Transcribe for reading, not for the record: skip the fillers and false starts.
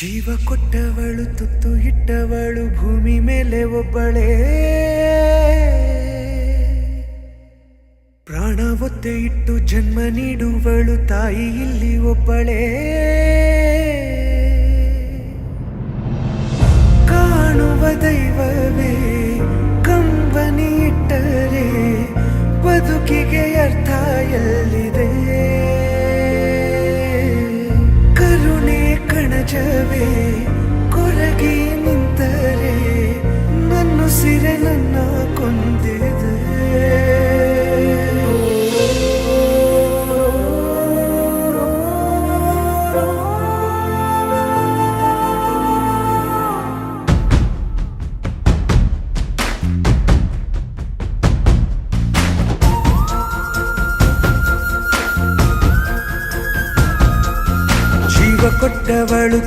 ಜೀವ ಕೊಟ್ಟವಳು ತುತ್ತು ಇಟ್ಟವಳು ಭೂಮಿ ಮೇಲೆ ಒಬ್ಬಳೇ, ಪ್ರಾಣ ಒತ್ತೆ ಇಟ್ಟು ಜನ್ಮ ನೀಡುವಳು ತಾಯಿ ಇಲ್ಲಿ ಒಬ್ಬಳೇ. ಕಾಣುವ ದೈವವೇ ಕಂಬನಿ ಇಟ್ಟರೆ ಬದುಕಿಗೆ ಅರ್ಥ ಎಲ್ಲಿದೆ. ಕರುಣೆ ಕಣಜವೇ ಕೊರಗಿ ನಿಂತರೆ ನನ್ನ ಸಿರೆ ನನ್ನ ಕೊಂದಿದೆ. ಜೀವ ಕೊಟ್ಟವಳು